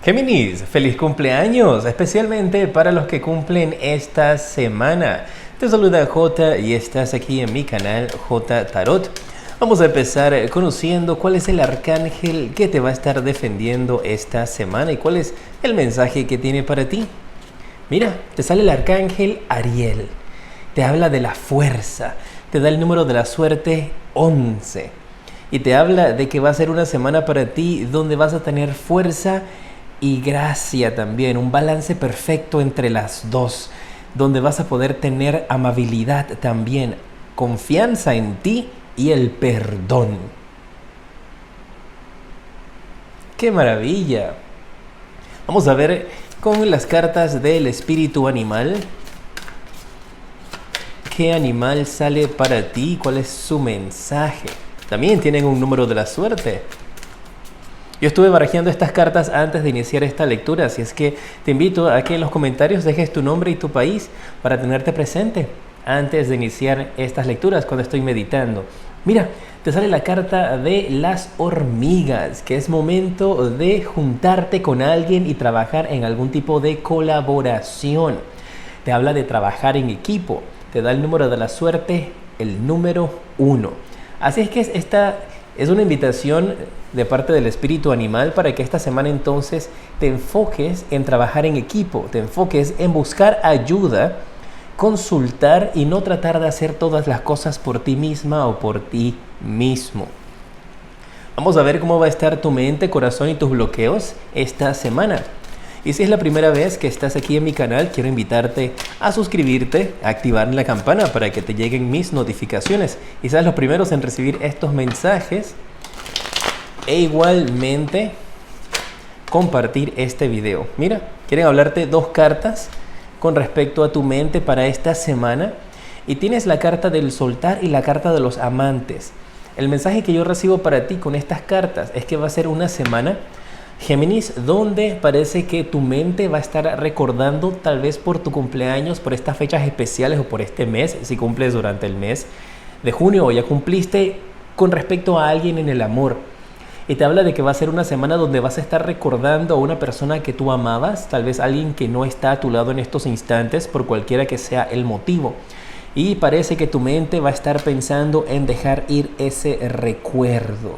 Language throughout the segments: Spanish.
Géminis, feliz cumpleaños, especialmente para los que cumplen esta semana. Te saluda J y estás aquí en mi canal J Tarot. Vamos a empezar conociendo cuál es el arcángel que te va a estar defendiendo esta semana y cuál es el mensaje que tiene para ti. Mira, te sale el arcángel Ariel. Te habla de la fuerza, te da el número de la suerte 11 y te habla de que va a ser una semana para ti donde vas a tener fuerza y gracia también, un balance perfecto entre las dos, donde vas a poder tener amabilidad también, confianza en ti y el perdón. ¡Qué maravilla! Vamos a ver con las cartas del espíritu animal. ¿Qué animal sale para ti? ¿Cuál es su mensaje? También tienen un número de la suerte. Yo estuve barajeando estas cartas antes de iniciar esta lectura, así es que te invito a que en los comentarios dejes tu nombre y tu país para tenerte presente antes de iniciar estas lecturas cuando estoy meditando. Mira, te sale la carta de las hormigas, que es momento de juntarte con alguien y trabajar en algún tipo de colaboración. Te habla de trabajar en equipo, te da el número de la suerte, el número 1. Así es que esta es una invitación de parte del espíritu animal para que esta semana entonces te enfoques en trabajar en equipo, te enfoques en buscar ayuda, consultar y no tratar de hacer todas las cosas por ti misma o por ti mismo. Vamos a ver cómo va a estar tu mente, corazón y tus bloqueos esta semana. Y si es la primera vez que estás aquí en mi canal, quiero invitarte a suscribirte, a activar la campana para que te lleguen mis notificaciones y seas los primeros en recibir estos mensajes. E igualmente compartir este video. Mira, quieren hablarte dos cartas con respecto a tu mente para esta semana. Y tienes la carta del soltar y la carta de los amantes. El mensaje que yo recibo para ti con estas cartas es que va a ser una semana, Géminis, donde parece que tu mente va a estar recordando, tal vez por tu cumpleaños, por estas fechas especiales o por este mes, si cumples durante el mes de junio o ya cumpliste, con respecto a alguien en el amor. Y te habla de que va a ser una semana donde vas a estar recordando a una persona que tú amabas, tal vez alguien que no está a tu lado en estos instantes, por cualquiera que sea el motivo. Y parece que tu mente va a estar pensando en dejar ir ese recuerdo.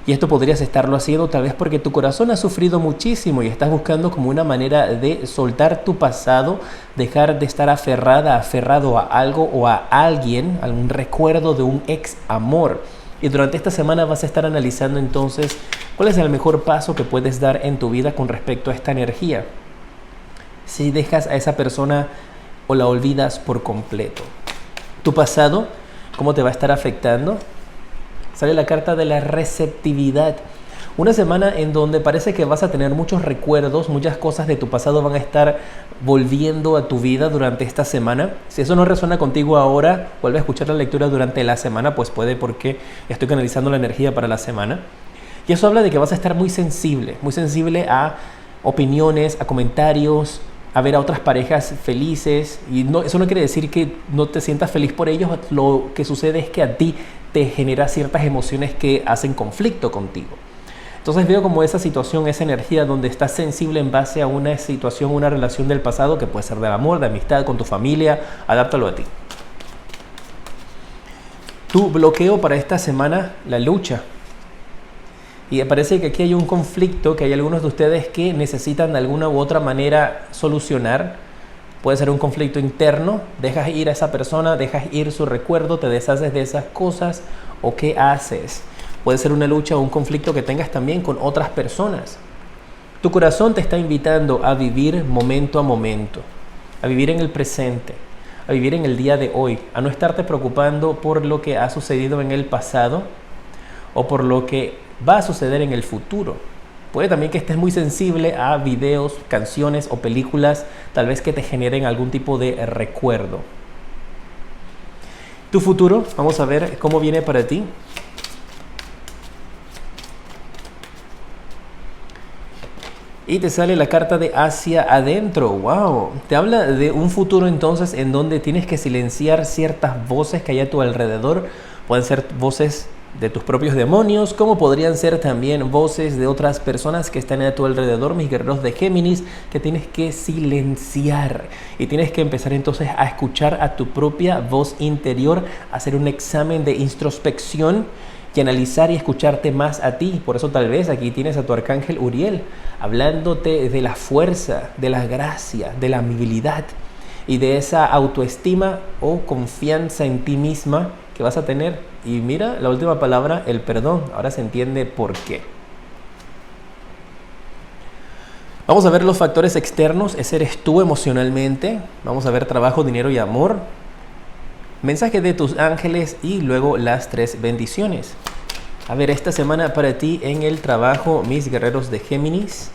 Y esto podrías estarlo haciendo tal vez porque tu corazón ha sufrido muchísimo y estás buscando como una manera de soltar tu pasado, dejar de estar aferrado a algo o a alguien, algún recuerdo de un ex amor. Y durante esta semana vas a estar analizando entonces cuál es el mejor paso que puedes dar en tu vida con respecto a esta energía. Si dejas a esa persona o la olvidas por completo. Tu pasado, ¿cómo te va a estar afectando? Sale la carta de la receptividad. Una semana en donde parece que vas a tener muchos recuerdos, muchas cosas de tu pasado van a estar volviendo a tu vida durante esta semana. Si eso no resuena contigo ahora, vuelve a escuchar la lectura durante la semana, pues puede, porque estoy canalizando la energía para la semana. Y eso habla de que vas a estar muy sensible a opiniones, a comentarios, a ver a otras parejas felices. Y no, eso no quiere decir que no te sientas feliz por ellos. Lo que sucede es que a ti te genera ciertas emociones que hacen conflicto contigo. Entonces veo como esa situación, esa energía donde estás sensible en base a una situación, una relación del pasado, que puede ser del amor, de amistad, con tu familia. Adáptalo a ti. Tu bloqueo para esta semana, la lucha. Y parece que aquí hay un conflicto, que hay algunos de ustedes que necesitan de alguna u otra manera solucionar. Puede ser un conflicto interno, dejas ir a esa persona, dejas ir su recuerdo, te deshaces de esas cosas, o qué haces. Puede ser una lucha o un conflicto que tengas también con otras personas. Tu corazón te está invitando a vivir momento a momento, a vivir en el presente, a vivir en el día de hoy, a no estarte preocupando por lo que ha sucedido en el pasado o por lo que va a suceder en el futuro. Puede también que estés muy sensible a videos, canciones o películas, tal vez que te generen algún tipo de recuerdo. Tu futuro, vamos a ver cómo viene para ti. Y te sale la carta de hacia adentro. ¡Wow! Te habla de un futuro entonces en donde tienes que silenciar ciertas voces que hay a tu alrededor. Pueden ser voces de tus propios demonios, como podrían ser también voces de otras personas que están a tu alrededor, mis guerreros de Géminis, que tienes que silenciar y tienes que empezar entonces a escuchar a tu propia voz interior, hacer un examen de introspección y analizar y escucharte más a ti. Por eso tal vez aquí tienes a tu arcángel Uriel hablándote de la fuerza, de la gracia, de la amabilidad y de esa autoestima o confianza en ti misma que vas a tener. Y mira, la última palabra, el perdón. Ahora se entiende por qué. Vamos a ver los factores externos. Ese eres tú emocionalmente. Vamos a ver trabajo, dinero y amor. Mensaje de tus ángeles y luego las 3 bendiciones. A ver, esta semana para ti en el trabajo, mis guerreros de Géminis.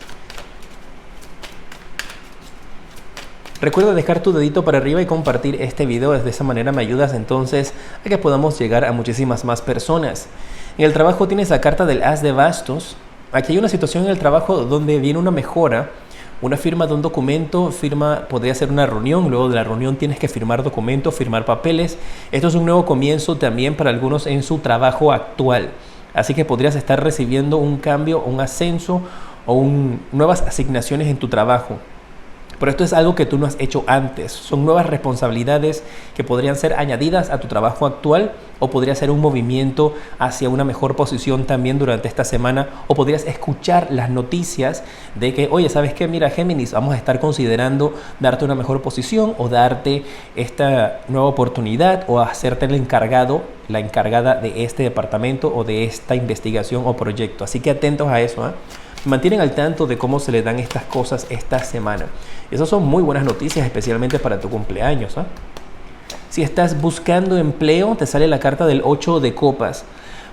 Recuerda dejar tu dedito para arriba y compartir este video. De esa manera me ayudas entonces a que podamos llegar a muchísimas más personas. En el trabajo tienes la carta del As de Bastos. Aquí hay una situación en el trabajo donde viene una mejora, una firma de un documento, podría ser una reunión, luego de la reunión tienes que firmar documentos, firmar papeles. Esto es un nuevo comienzo también para algunos en su trabajo actual. Así que podrías estar recibiendo un cambio, un ascenso o nuevas asignaciones en tu trabajo. Pero esto es algo que tú no has hecho antes. Son nuevas responsabilidades que podrían ser añadidas a tu trabajo actual o podría ser un movimiento hacia una mejor posición también durante esta semana, o podrías escuchar las noticias de que, oye, ¿sabes qué? Mira, Géminis, vamos a estar considerando darte una mejor posición o darte esta nueva oportunidad o hacerte el encargado, la encargada de este departamento o de esta investigación o proyecto. Así que atentos a eso, ¿eh? Mantienen al tanto de cómo se le dan estas cosas esta semana. Esas son muy buenas noticias, especialmente para tu cumpleaños, ¿eh? Si estás buscando empleo, te sale la carta del 8 de copas.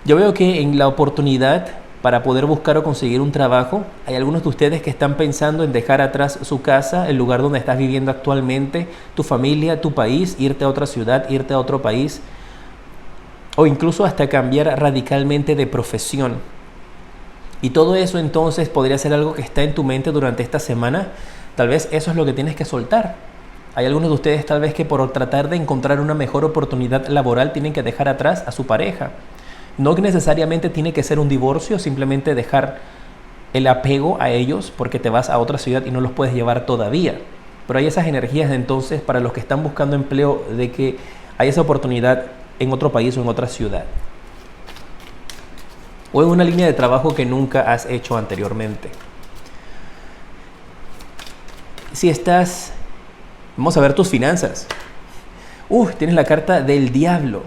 Yo veo que en la oportunidad para poder buscar o conseguir un trabajo, hay algunos de ustedes que están pensando en dejar atrás su casa, el lugar donde estás viviendo actualmente, tu familia, tu país, irte a otra ciudad, irte a otro país, o incluso hasta cambiar radicalmente de profesión. Y todo eso entonces podría ser algo que está en tu mente durante esta semana. Tal vez eso es lo que tienes que soltar. Hay algunos de ustedes tal vez que por tratar de encontrar una mejor oportunidad laboral tienen que dejar atrás a su pareja. No necesariamente tiene que ser un divorcio, simplemente dejar el apego a ellos porque te vas a otra ciudad y no los puedes llevar todavía. Pero hay esas energías entonces para los que están buscando empleo de que hay esa oportunidad en otro país o en otra ciudad, o en una línea de trabajo que nunca has hecho anteriormente. Si estás, vamos a ver tus finanzas. Tienes la carta del diablo.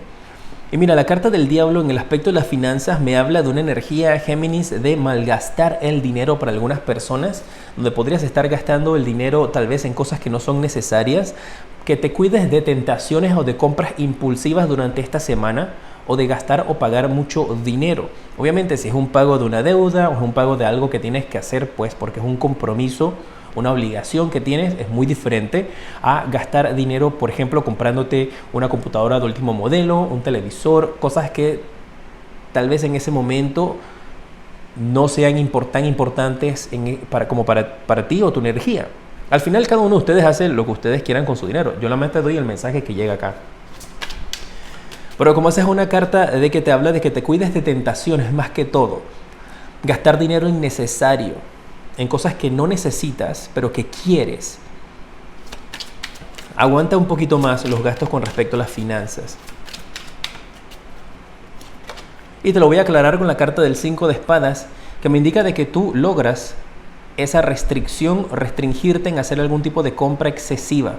Y mira, la carta del diablo en el aspecto de las finanzas me habla de una energía, Géminis, de malgastar el dinero para algunas personas, donde podrías estar gastando el dinero tal vez en cosas que no son necesarias, que te cuides de tentaciones o de compras impulsivas durante esta semana, o de gastar o pagar mucho dinero. Obviamente si es un pago de una deuda o es un pago de algo que tienes que hacer, pues porque es un compromiso, una obligación que tienes, es muy diferente a gastar dinero, por ejemplo, comprándote una computadora de último modelo, un televisor, cosas que tal vez en ese momento no sean tan importantes para ti o tu energía. Al final cada uno de ustedes hace lo que ustedes quieran con su dinero. Yo solamente doy el mensaje que llega acá. Pero como esa es una carta de que te habla de que te cuides de tentaciones más que todo, gastar dinero innecesario en cosas que no necesitas, pero que quieres. Aguanta un poquito más los gastos con respecto a las finanzas. Y te lo voy a aclarar con la carta del 5 de espadas, que me indica de que tú logras esa restricción, restringirte en hacer algún tipo de compra excesiva.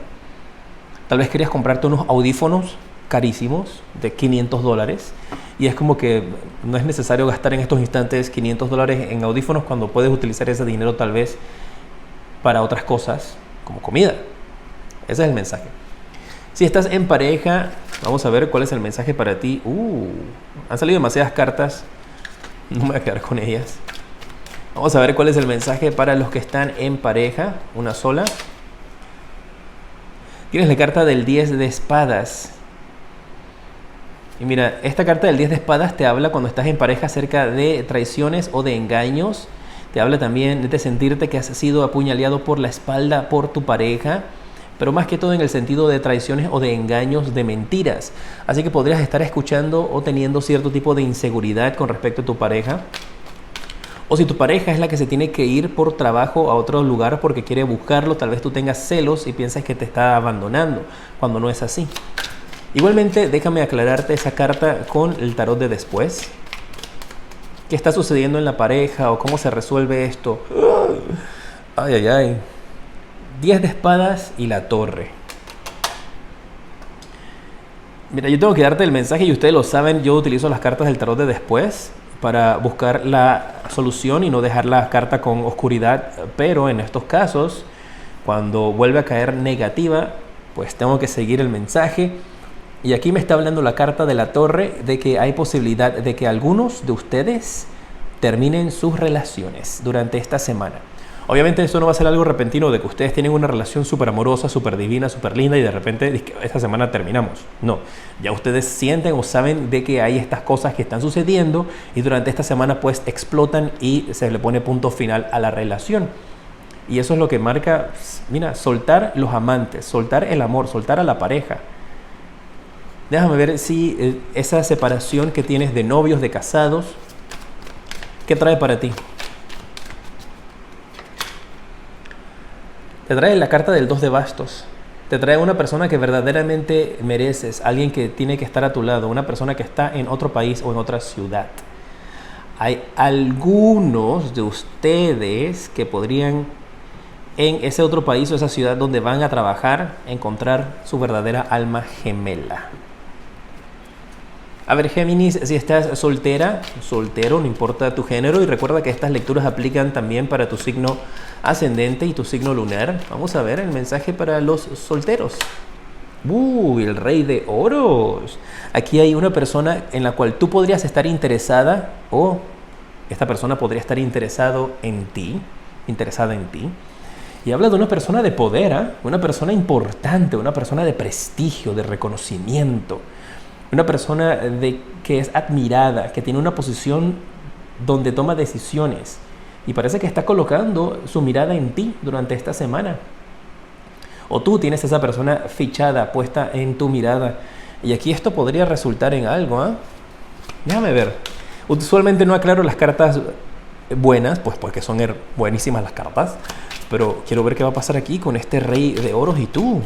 Tal vez querías comprarte unos audífonos carísimos de $500 y es como que no es necesario gastar en estos instantes $500 en audífonos cuando puedes utilizar ese dinero tal vez para otras cosas como comida. Ese es el mensaje. Si estás en pareja, vamos a ver cuál es el mensaje para ti. Han salido demasiadas cartas, no me voy a quedar con ellas. Vamos a ver cuál es el mensaje para los que están en pareja, una sola. Tienes la carta del 10 de espadas. Y mira, esta carta del 10 de espadas te habla cuando estás en pareja acerca de traiciones o de engaños. Te habla también de sentirte que has sido apuñaleado por la espalda por tu pareja. pero más que todo en el sentido de traiciones o de engaños, de mentiras. Así que podrías estar escuchando o teniendo cierto tipo de inseguridad con respecto a tu pareja. O si tu pareja es la que se tiene que ir por trabajo a otro lugar porque quiere buscarlo, tal vez tú tengas celos y piensas que te está abandonando, cuando no es así. Igualmente, déjame aclararte esa carta con el tarot de después. ¿Qué está sucediendo en la pareja o cómo se resuelve esto? Ay, ay, ay. 10 de espadas y la torre. Mira, yo tengo que darte el mensaje y ustedes lo saben, yo utilizo las cartas del tarot de después para buscar la solución y no dejar la carta con oscuridad, pero en estos casos, cuando vuelve a caer negativa, pues tengo que seguir el mensaje. Y aquí me está hablando la carta de la torre de que hay posibilidad de que algunos de ustedes terminen sus relaciones durante esta semana. Obviamente eso no va a ser algo repentino de que ustedes tienen una relación súper amorosa, súper divina, súper linda y de repente esta semana terminamos. No, ya ustedes sienten o saben de que hay estas cosas que están sucediendo y durante esta semana pues explotan y se le pone punto final a la relación. Y eso es lo que marca, mira, soltar los amantes, soltar el amor, soltar a la pareja. Déjame ver si esa separación que tienes de novios, de casados, ¿qué trae para ti? Te trae la carta del 2 de bastos. Te trae una persona que verdaderamente mereces, alguien que tiene que estar a tu lado, una persona que está en otro país o en otra ciudad. Hay algunos de ustedes que podrían en ese otro país o esa ciudad donde van a trabajar encontrar su verdadera alma gemela. A ver, Géminis, si estás soltera, soltero, no importa tu género, y recuerda que estas lecturas aplican también para tu signo ascendente y tu signo lunar. Vamos a ver el mensaje para los solteros. El rey de oros. Aquí hay una persona en la cual tú podrías estar interesada o esta persona podría estar interesada en ti. Y habla de una persona de poder, una persona importante, una persona de prestigio, de reconocimiento. Una persona que es admirada, que tiene una posición donde toma decisiones y parece que está colocando su mirada en ti durante esta semana. O tú tienes esa persona fichada, puesta en tu mirada. Y aquí esto podría resultar en algo, ¿eh? Déjame ver. Usualmente no aclaro las cartas buenas, pues porque son buenísimas las cartas. Pero quiero ver qué va a pasar aquí con este rey de oros y tú.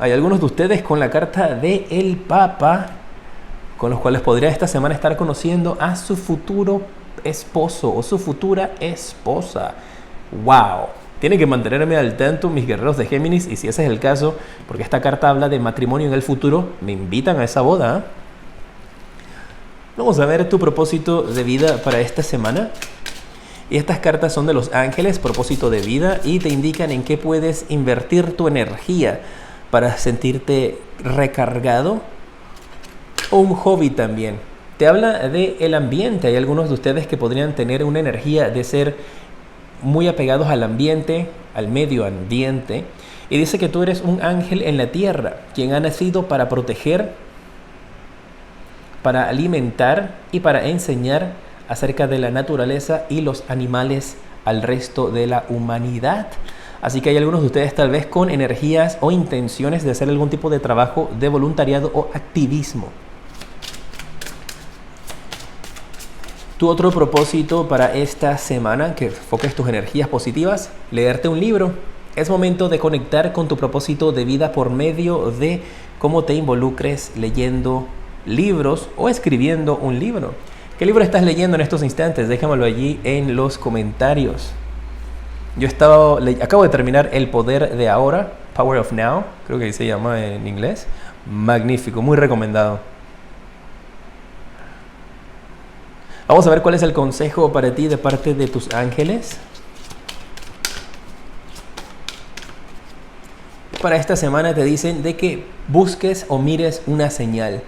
Hay algunos de ustedes con la carta de el Papa, con los cuales podría esta semana estar conociendo a su futuro esposo o su futura esposa. ¡Wow! Tienen que mantenerme al tanto, mis guerreros de Géminis, y si ese es el caso, porque esta carta habla de matrimonio en el futuro, me invitan a esa boda, ¿eh? Vamos a ver tu propósito de vida para esta semana. Y estas cartas son de los ángeles, propósito de vida, y te indican en qué puedes invertir tu energía para sentirte recargado. O un hobby también. Te habla del ambiente. Hay algunos de ustedes que podrían tener una energía de ser muy apegados al ambiente, al medio ambiente. Y dice que tú eres un ángel en la tierra, quien ha nacido para proteger, para alimentar y para enseñar acerca de la naturaleza y los animales al resto de la humanidad. Así que hay algunos de ustedes tal vez con energías o intenciones de hacer algún tipo de trabajo de voluntariado o activismo. Tu otro propósito para esta semana, que enfoques tus energías positivas, leerte un libro. Es momento de conectar con tu propósito de vida por medio de cómo te involucres leyendo libros o escribiendo un libro. ¿Qué libro estás leyendo en estos instantes? Déjamelo allí en los comentarios. Yo acabo de terminar El Poder de Ahora, Power of Now, creo que se llama en inglés. Magnífico, muy recomendado. Vamos a ver cuál es el consejo para ti de parte de tus ángeles. Para esta semana te dicen de que busques o mires una señal.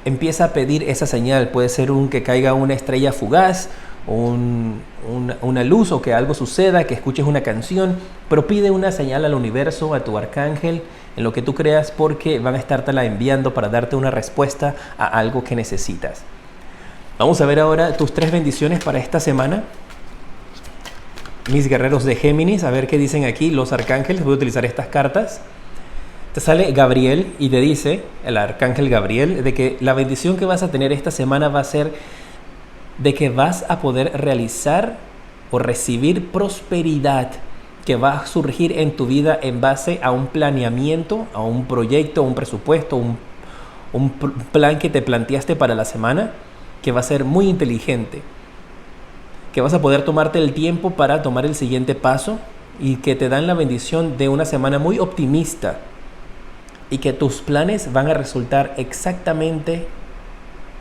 Empieza a pedir esa señal. Puede ser que caiga una estrella fugaz, una luz, o que algo suceda, que escuches una canción, pero pide una señal al universo, a tu arcángel, en lo que tú creas, porque van a estártela enviando para darte una respuesta a algo que necesitas. Vamos a ver ahora tus 3 bendiciones para esta semana. mis guerreros de Géminis, a ver qué dicen aquí los arcángeles. Voy a utilizar estas cartas. Te sale Gabriel y te dice, el arcángel Gabriel, de que la bendición que vas a tener esta semana va a ser de que vas a poder realizar o recibir prosperidad que va a surgir en tu vida en base a un planeamiento, a un proyecto, un presupuesto, un plan que te planteaste para la semana, que va a ser muy inteligente, que vas a poder tomarte el tiempo para tomar el siguiente paso y que te dan la bendición de una semana muy optimista y que tus planes van a resultar exactamente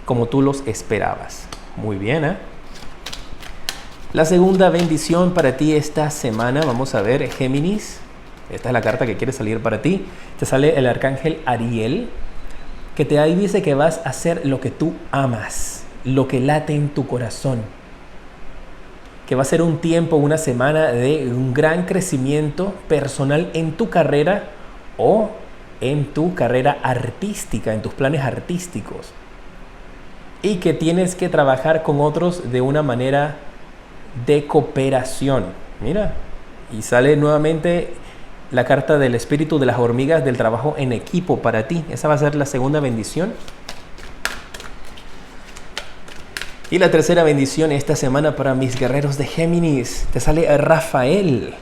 como tú los esperabas. Muy bien, ¿eh? La segunda bendición para ti esta semana, vamos a ver, Géminis. Esta es la carta que quiere salir para ti. Te sale el arcángel Ariel, que te ahí dice que vas a hacer lo que tú amas, lo que late en tu corazón. Que va a ser un tiempo, una semana de un gran crecimiento personal en tu carrera o en tu carrera artística, en tus planes artísticos. Y que tienes que trabajar con otros de una manera de cooperación. Mira, y sale nuevamente la carta del espíritu de las hormigas, del trabajo en equipo para ti. Esa va a ser la segunda bendición. Y la tercera bendición esta semana para mis guerreros de Géminis. Te sale Rafael.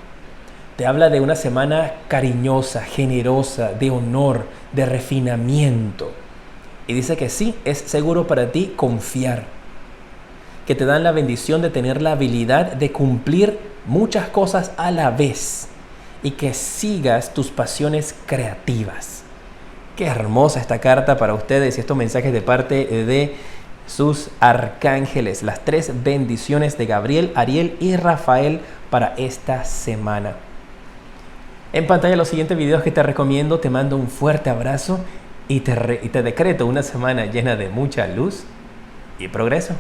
Te habla de una semana cariñosa, generosa, de honor, de refinamiento. Y dice que sí, es seguro para ti confiar. Que te dan la bendición de tener la habilidad de cumplir muchas cosas a la vez. Y que sigas tus pasiones creativas. Qué hermosa esta carta para ustedes y estos mensajes de parte de sus arcángeles. Las tres bendiciones de Gabriel, Ariel y Rafael para esta semana. En pantalla los siguientes videos que te recomiendo. Te mando un fuerte abrazo y te decreto una semana llena de mucha luz y progreso.